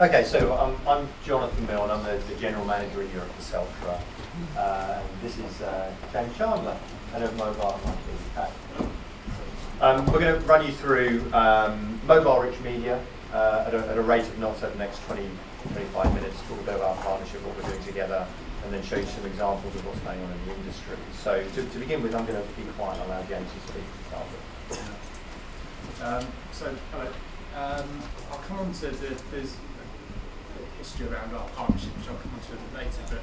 Okay, so I'm Jonathan Milne. I'm the General Manager in Europe for Celtra. And this is James Chandler, Head of Mobile and Marketing UK. We're going to run you through mobile-rich media at a rate of knots over the next 20-25 minutes, talk a bit about our partnership, what we're doing together, and then show you some examples of what's going on in the industry. So to begin with, I'm going to be quiet and allow James to speak to start with. Hello. I'll come on to there's a history around our partnership, which I'll come on to a bit later, but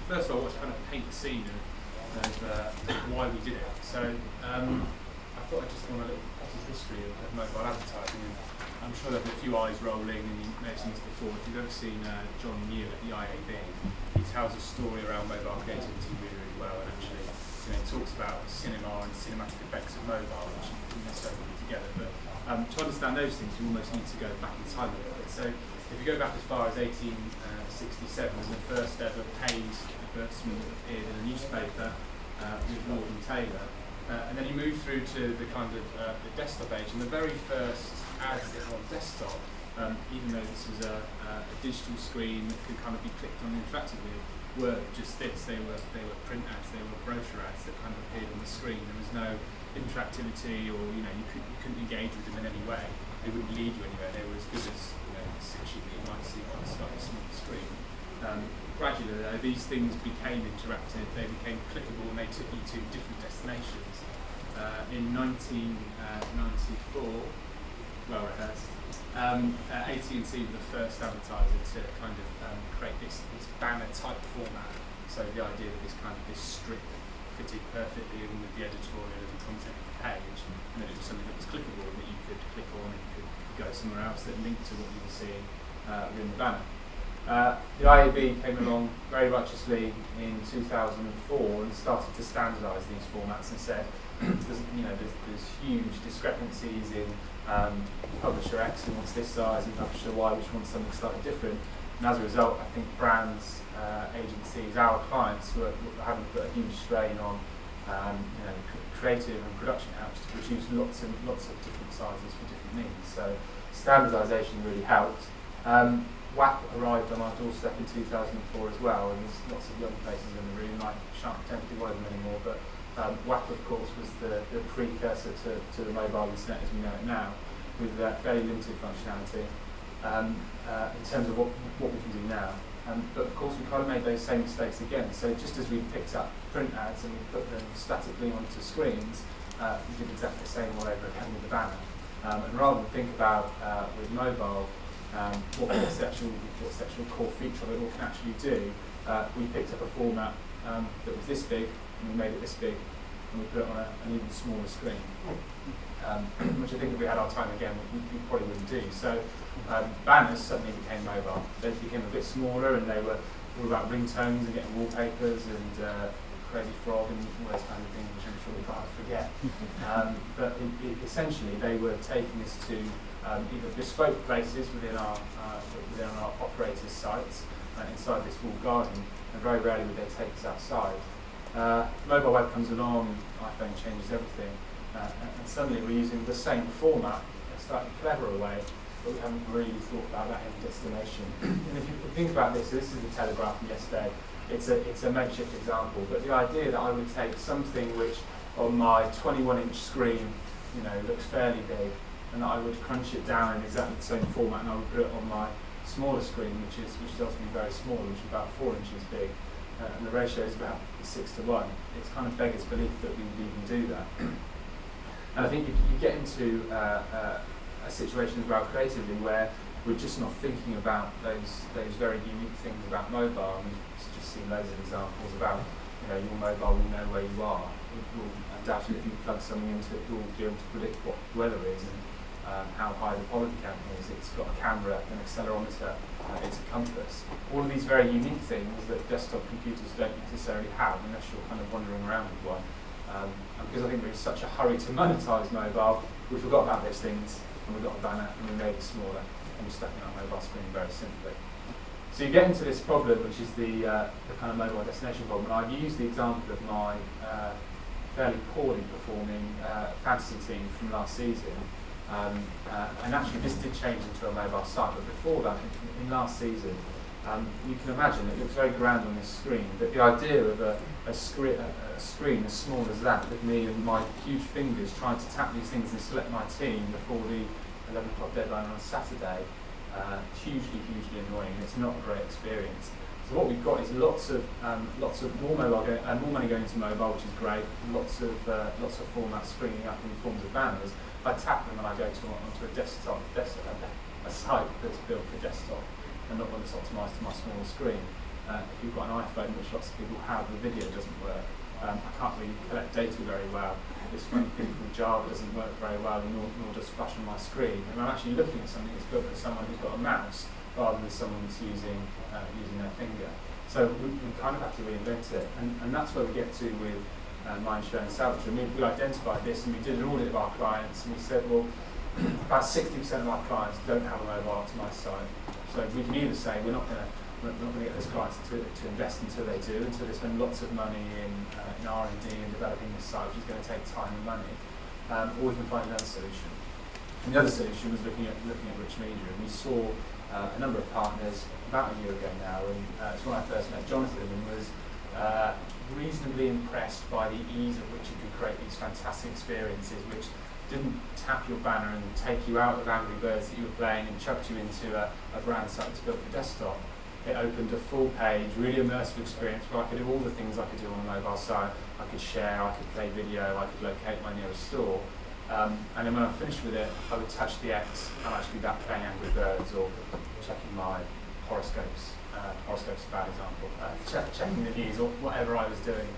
first of all, I want to kind of paint the scene of why we did it. So I thought I'd just go on a little potted history of mobile advertising, and I'm sure there'll be a few eyes rolling, and you may have seen this before. If you've ever seen John New at the IAB, he tells a story around mobile creativity really, really well, and actually he talks about cinema and cinematic effects of mobile, which you necessarily put together. But to understand those things, you almost need to go back in time a little bit. So if you go back as far as 1867, the first ever paid advertisement appeared in a newspaper with Lord and Taylor. And then you move through to the kind of the desktop age, and the very first ads that were on desktop, even though this was a digital screen that could kind of be clicked on interactively, were just this. They were print ads, they were brochure ads that kind of appeared on the screen. There was no interactivity, or you couldn't engage with them in any way. They wouldn't lead you anywhere. They were as good as 6 sheet that you might see on a slightly smaller screen. Gradually, though, these things became interactive. They became clickable, and they took you to different destinations. In 1994, well rehearsed, AT&T were the first advertiser to kind of create this banner type format. So the idea that this strip fitted perfectly in with the editorial and the content of the page, and that it was something that was clickable and that you could click on and you could go somewhere else that linked to what you were seeing within the banner. The IAB came along very righteously in 2004 and started to standardise these formats and said there's huge discrepancies in publisher X who wants this size and publisher Y which wants something slightly different. And as a result, I think brands, agencies, our clients were having to put a huge strain on creative and production houses to produce lots of different sizes for different needs. So standardisation really helped. WAP arrived on our doorstep in 2004 as well, and there's lots of young faces in the room. I shan't pretend to be one of them anymore, but WAP, of course, was the precursor to the mobile internet as we know it now, with fairly limited functionality in terms of what we can do now. But of course, we kind of made those same mistakes again. So just as we picked up print ads and we put them statically onto screens, we did exactly the same all over again with the banner. And rather than think about with mobile, what's the actual core feature of it, what can actually do, we picked up a format that was this big, and we made it this big, and we put it on an even smaller screen, which I think if we had our time again, we probably wouldn't do. So banners suddenly became mobile. They became a bit smaller, and they were all about ringtones and getting wallpapers and Crazy Frog and all those kind of things, which I'm sure we can't forget. But essentially, they were taking us to either bespoke places within our operators' sites inside this walled garden, and very rarely would they take us outside. Mobile web comes along, iPhone changes everything, and suddenly we're using the same format in a slightly cleverer way, but we haven't really thought about that end destination. And if you think about this, so this is the Telegraph from yesterday. It's a makeshift example, but the idea that I would take something which on my 21-inch screen, looks fairly big, and that I would crunch it down in exactly the same format, and I would put it on my smaller screen, which is ultimately very small, which is about 4 inches big, and the ratio is about 6 to 1. It's kind of beggars belief that we would even do that. And I think you get into a situation as well creatively where we're just not thinking about those very unique things about mobile. And we've just seen loads of examples about your mobile will know where you are. Undoubtedly, if you plug something into it, you'll be able to predict what the weather is and how high the pollen count is. It's got a camera, an accelerometer, it's a compass. All of these very unique things that desktop computers don't necessarily have unless you're kind of wandering around with one. And because I think we're in such a hurry to monetize mobile, we forgot about those things, and we got a banner and we made it smaller, and we stuck it on a mobile screen very simply. So you get into this problem, which is the kind of mobile destination problem. And I've used the example of my fairly poorly performing fantasy team from last season, And actually this did change into a mobile site, but before that, in last season, you can imagine it looks very grand on this screen, but the idea of a screen as small as that, with me and my huge fingers trying to tap these things and select my team before the 11 o'clock deadline on Saturday, hugely annoying. It's not a great experience. So what we've got is lots of more money going into mobile, which is great. Lots of formats springing up in the forms of banners. If I tap them and I go onto a desktop, a site that's built for desktop, and not one that's optimised to my smaller screen. If you've got an iPhone, which lots of people have, the video doesn't work. I can't really collect data very well. This funny thing called Java doesn't work very well, nor does Flash on my screen. And I'm actually looking at something that's built for someone who's got a mouse rather than someone that's using their finger. So we kind of have to reinvent it, and that's where we get to with Mindshare and Celtra. We identified this, and we did an audit of our clients, and we said, well, about 60% of our clients don't have a mobile optimised site. So we can either say we're not going to get those clients to invest until they do, until they spend lots of money in R&D and developing this site, which is going to take time and money, or we can find another solution. And the other solution was looking at rich media, and we saw a number of partners about a year ago now, and it's when I first met Jonathan, and was reasonably impressed by the ease at which you could create these fantastic experiences, which didn't tap your banner and take you out of Angry Birds that you were playing and chucked you into a brand site that's built for desktop. It opened a full page, really immersive experience where I could do all the things I could do on a mobile site. I could share, I could play video, I could locate my nearest store. And then when I finished with it, I would touch the X and actually be back playing Angry Birds or checking my horoscopes. Horoscopes is a bad example. Checking the news or whatever I was doing.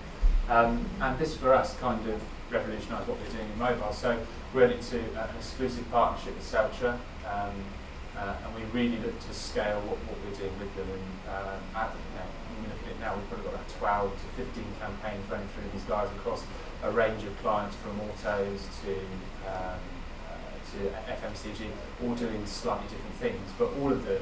And this for us kind of revolutionised what we're doing in mobile. So we went into an exclusive partnership with Celtra, and we really looked to scale what we're doing with them. And when we look at it now, we've probably got about 12 to 15 campaigns running through these guys across a range of clients, from autos to FMCG, all doing slightly different things, but all of them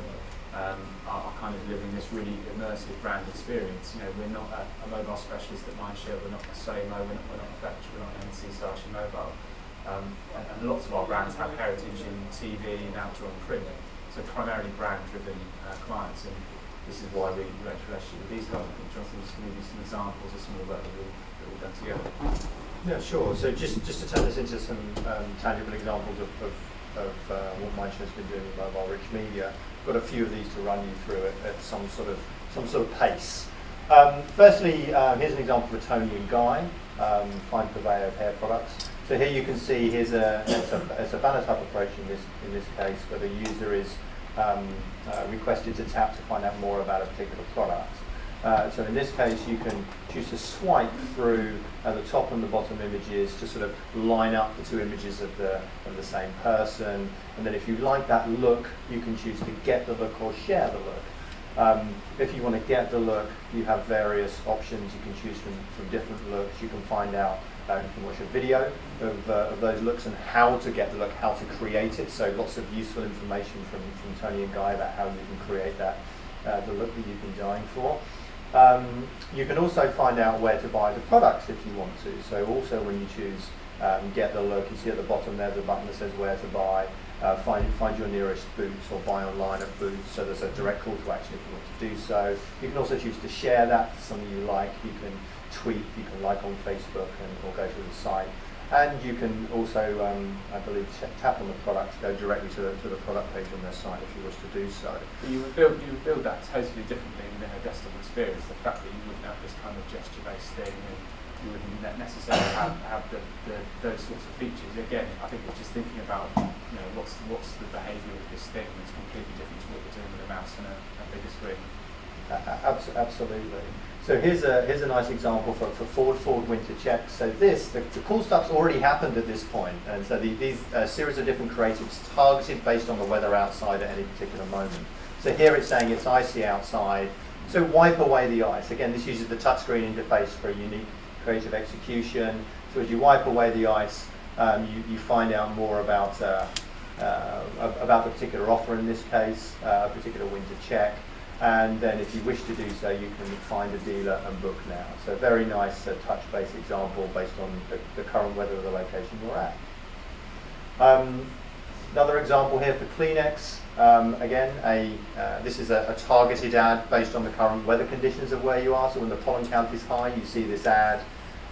are kind of delivering this really immersive brand experience. We're not a mobile specialist at Mindshare, we're not a Samo, we're not a Fetch, we're not an NC Sashi Mobile. And lots of our brands have heritage in TV and outdoor and print, so primarily brand-driven clients, and this is why we went to relationship with these guys. I think Jonathan just give you some examples of some of the work that we've done together. Yeah, sure. So just to turn this into some tangible examples of what Mindshare's been doing with mobile rich media, I've got a few of these to run you through at some sort of pace. Firstly, here's an example of Tony and Guy, fine purveyor of hair products. So here you can see it's a banner type approach in this case, where the user is requested to tap to find out more about a particular product. So in this case, you can choose to swipe through the top and the bottom images to sort of line up the two images of the same person. And then if you like that look, you can choose to get the look or share the look. If you want to get the look, you have various options. You can choose from different looks. You can find out, you can watch a video of those looks and how to get the look, how to create it. So lots of useful information from Tony and Guy about how you can create that, the look that you've been going for. You can also find out where to buy the products if you want to. So also when you choose get the look, you see at the bottom there's a button that says where to buy, find your nearest Boots, or buy online at Boots. So there's a direct call to action if you want to do so. You can also choose to share that to something you like. You can tweet, you can like on Facebook or go to the site. And you can also, I believe, tap on the product to go directly to the product page on their site if you wish to do so. You would build that totally differently within a desktop experience. The fact that you wouldn't have this kind of gesture-based thing, and you wouldn't necessarily have those sorts of features. Again, I think we're just thinking about what's the behaviour of this thing that's completely different to what we're doing with a mouse and a bigger screen. Absolutely. So here's a nice example for forward winter checks. So the cool stuff's already happened at this point, and so these series of different creatives targeted based on the weather outside at any particular moment. So here it's saying it's icy outside, so wipe away the ice. Again, this uses the touchscreen interface for a unique creative execution. So as you wipe away the ice, you find out more about the particular offer in this case, a particular winter check. And then if you wish to do so, you can find a dealer and book now. So very nice touch-based example based on the current weather of the location you're at. Another example here for Kleenex. Again, this is a targeted ad based on the current weather conditions of where you are. So when the pollen count is high, you see this ad.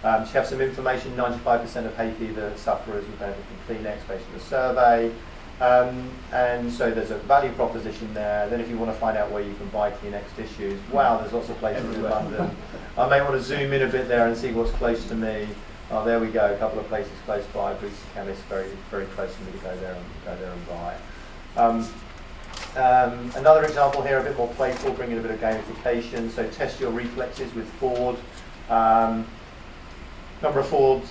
You have some information, 95% of hay fever sufferers will benefit from Kleenex based on the survey. And so there's a value proposition there. Then if you want to find out where you can buy Kleenex tissues, wow, there's lots of places in London. I may want to zoom in a bit there and see what's close to me. Oh, there we go, a couple of places close by, Boots Chemist, very, very close to me to go there and buy. Another example here, a bit more playful, bringing a bit of gamification. So test your reflexes with Ford. Number of Ford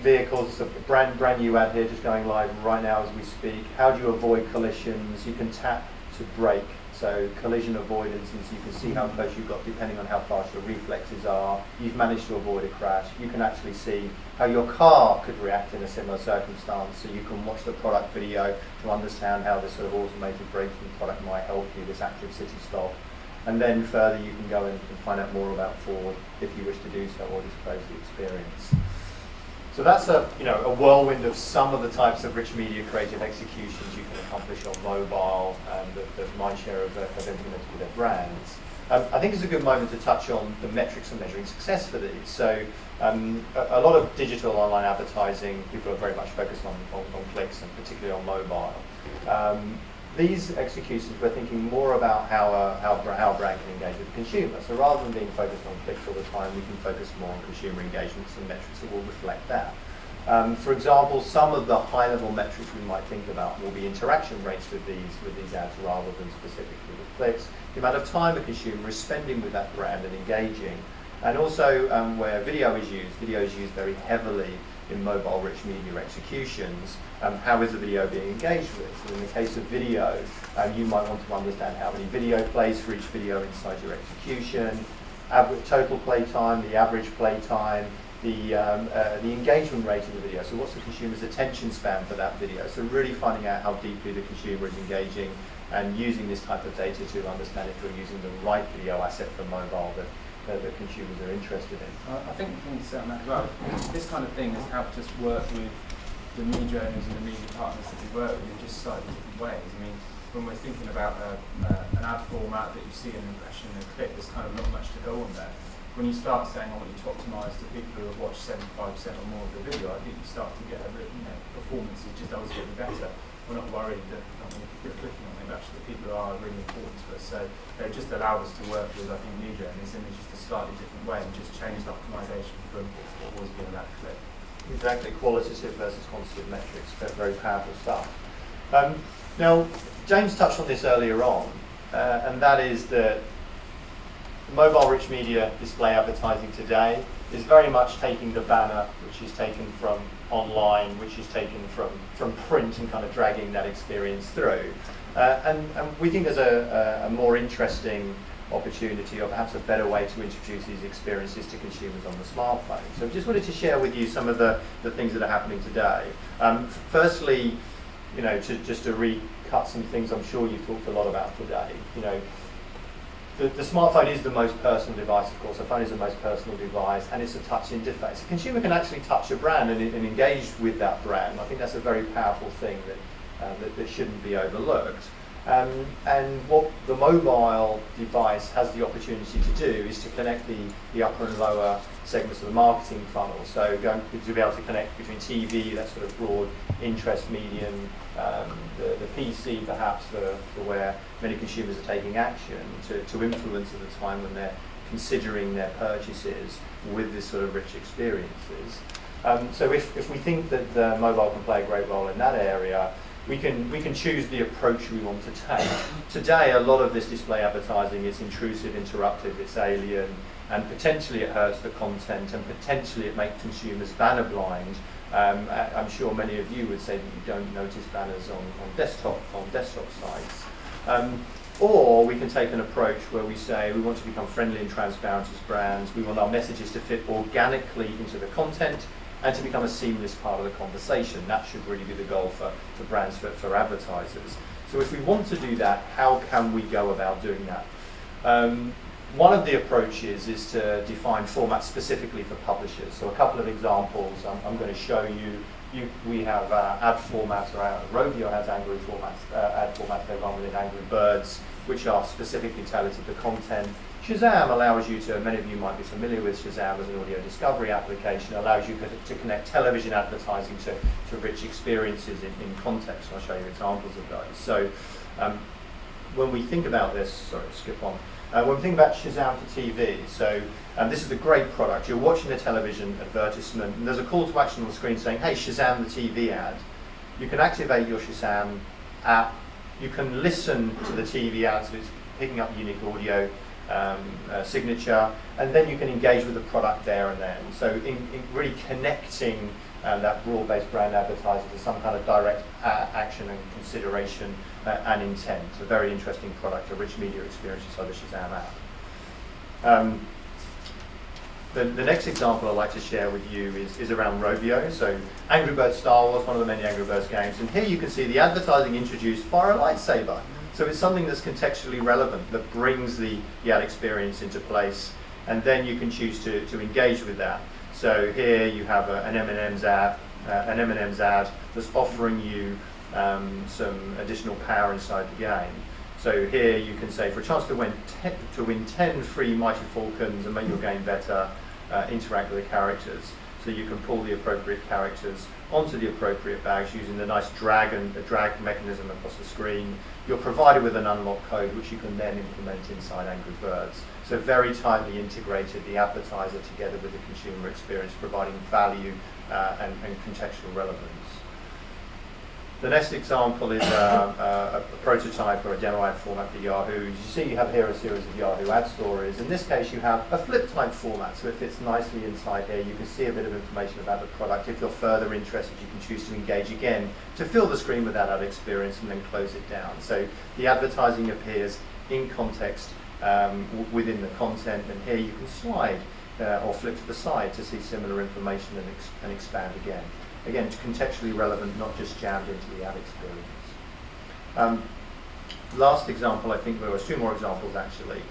vehicles, it's a brand new ad here, just going live right now as we speak. How do you avoid collisions? You can tap to brake, so collision avoidance, and so you can see how close you've got depending on how fast your reflexes are. You've managed to avoid a crash. You can actually see how your car could react in a similar circumstance, so you can watch the product video to understand how this sort of automated braking product might help you, this active city stop. And then further, you can go and find out more about Ford if you wish to do so, or disclose the experience. So that's a whirlwind of some of the types of rich media creative executions you can accomplish on mobile, that Mindshare have implemented with their brands. I think it's a good moment to touch on the metrics for measuring success for these. So a lot of digital online advertising, people are very much focused on clicks, and particularly on mobile. These executions, we're thinking more about how a brand can engage with the consumer. So rather than being focused on clicks all the time, we can focus more on consumer engagements and metrics that will reflect that. For example, some of the high-level metrics we might think about will be interaction rates with these ads rather than specifically with clicks. The amount of time a consumer is spending with that brand and engaging. And also where video is used very heavily in mobile-rich media executions. How is the video being engaged with? So in the case of video, you might want to understand how many video plays for each video inside your execution, average total play time, the average play time, the engagement rate of the video. So what's the consumer's attention span for that video? So really finding out how deeply the consumer is engaging and using this type of data to understand if you're using the right video asset for mobile that consumers are interested in. I think the thing to say on that as well, this kind of thing has helped us work with the media owners and the media partners that we work with in just slightly different ways. I mean, when we're thinking about an ad format that you see an impression and a click, there's kind of not much to go on there. When you start saying, I want you to optimise the people who have watched 75% or more of the video, I think you start to get performance is just always getting better. We're not worried that people are clicking on it, but actually people are really important to us. So it just allowed us to work with, I think, media owners in just a slightly different way and just change the optimisation from always being that click. Exactly, qualitative versus quantitative metrics, very powerful stuff. Now, James touched on this earlier on, and that is that mobile rich media display advertising today is very much taking the banner, which is taken from online, which is taken from print, and kind of dragging that experience through. And we think there's a more interesting opportunity, or perhaps a better way to introduce these experiences to consumers on the smartphone. So we just wanted to share with you some of the things that are happening today. Firstly, just to recut some things I'm sure you've talked a lot about today. The smartphone is the most personal device, of course. The phone is the most personal device, and it's a touch interface. A consumer can actually touch a brand and engage with that brand. I think that's a very powerful thing that shouldn't be overlooked. And what the mobile device has the opportunity to do is to connect the upper and lower segments of the marketing funnel. So going to be able to connect between TV, that sort of broad interest medium, the PC perhaps for where many consumers are taking action, to influence at the time when they're considering their purchases with this sort of rich experiences. So if we think that the mobile can play a great role in that area, we can choose the approach we want to take. Today, a lot of this display advertising is intrusive, interruptive, it's alien, and potentially it hurts the content, and potentially it makes consumers banner blind. I'm sure many of you would say that you don't notice banners on desktop sites. Or we can take an approach where we say we want to become friendly and transparent as brands. We want our messages to fit organically into the content and to become a seamless part of the conversation. That should really be the goal for brands, for advertisers. So if we want to do that, how can we go about doing that? One of the approaches is to define formats specifically for publishers. So a couple of examples I'm going to show you. we have ad formats around. Rovio has Angry formats, ad formats they run within Angry Birds, which are specifically tailored to the content. Shazam allows you to, many of you might be familiar with Shazam as an audio discovery application, allows you to connect television advertising to rich experiences in context. I'll show you examples of those. So when we think about this, sorry, skip on. When we think about Shazam for TV, so this is a great product. You're watching a television advertisement, and there's a call to action on the screen saying, hey, Shazam the TV ad. You can activate your Shazam app. You can listen to the TV ad, so it's picking up unique audio signature, and then you can engage with the product there and then. So in really connecting that broad-based brand advertising to some kind of direct action and consideration and intent. It's a very interesting product, a rich media experience inside the Shazam app. The next example I'd like to share with you is around Rovio. So Angry Birds Star Wars, one of the many Angry Birds games, and here you can see the advertising introduced via a lightsaber. So it's something that's contextually relevant, that brings the ad experience into place, and then you can choose to engage with that. So here you have an M&M's ad, that's offering you some additional power inside the game. So here you can say, for a chance to win 10 free Mighty Falcons and make your game better, interact with the characters. So you can pull the appropriate characters onto the appropriate bags using the nice drag mechanism across the screen. You're provided with an unlock code which you can then implement inside Angry Birds. So very tightly integrated the advertiser together with the consumer experience, providing value and contextual relevance. The next example is a prototype or a demo ad format for Yahoo. As you see, you have here a series of Yahoo ad stories. In this case, you have a flip type format, so it fits nicely inside here. You can see a bit of information about the product. If you're further interested, you can choose to engage again to fill the screen with that ad experience and then close it down. So the advertising appears in context within the content, and here you can slide or flip to the side to see similar information and expand again. Again, it's contextually relevant, not just jammed into the ad experience. Last example, I think there were two more examples actually.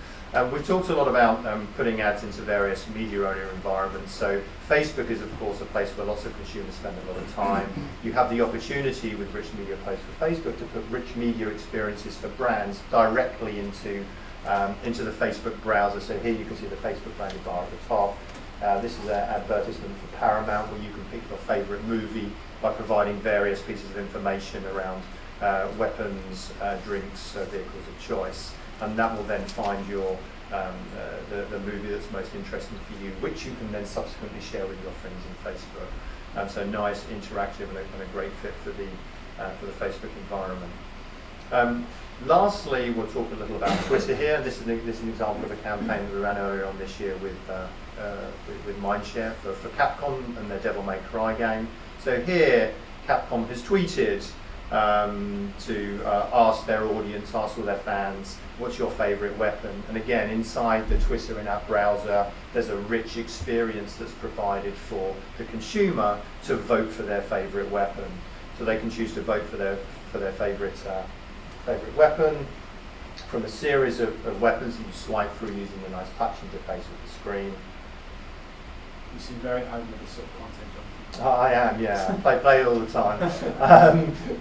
We've talked a lot about putting ads into various media owner environments. So Facebook is of course a place where lots of consumers spend a lot of time. You have the opportunity with rich media posts for Facebook to put rich media experiences for brands directly into the Facebook browser. So here you can see the Facebook branded bar at the top. This is an advertisement for Paramount where you can pick your favourite movie by providing various pieces of information around weapons, drinks, vehicles of choice, and that will then find your the movie that's most interesting for you, which you can then subsequently share with your friends in Facebook. So nice, interactive, and a great fit for the Facebook environment. Lastly, we'll talk a little about Twitter here. This is an example of a campaign that we ran earlier on this year with Mindshare for Capcom and their Devil May Cry game. So here, Capcom has tweeted to ask their audience, ask all their fans, what's your favourite weapon? And again, inside the Twitter in-app browser, there's a rich experience that's provided for the consumer to vote for their favourite weapon. So they can choose to vote for their favourite weapon from a series of weapons that you swipe through using the nice touch interface of the screen. You seem very home with this sort of content, John. I am, yeah. I play it all the time.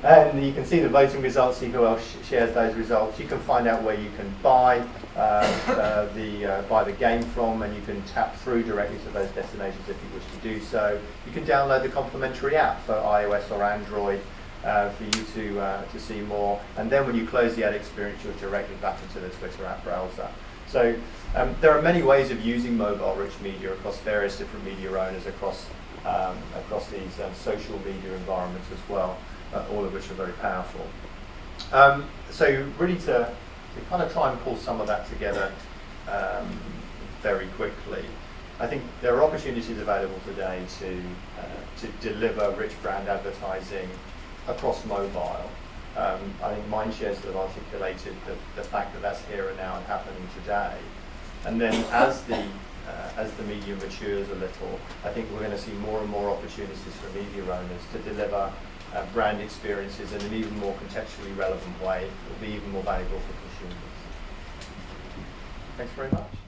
And you can see the voting results, see who else shares those results. You can find out where you can buy the game from, and you can tap through directly to those destinations if you wish to do so. You can download the complimentary app for iOS or Android for you to see more. And then when you close the ad experience, you're directly back into the Twitter app browser. So there are many ways of using mobile rich media across various different media owners across these social media environments as well, all of which are very powerful. So really to kind of try and pull some of that together very quickly, I think there are opportunities available today to deliver rich brand advertising across mobile. I think Mindshare sort of articulated the fact that that's here and now and happening today. And then as the medium matures a little, I think we're going to see more and more opportunities for media owners to deliver brand experiences in an even more contextually relevant way that will be even more valuable for consumers. Thanks very much.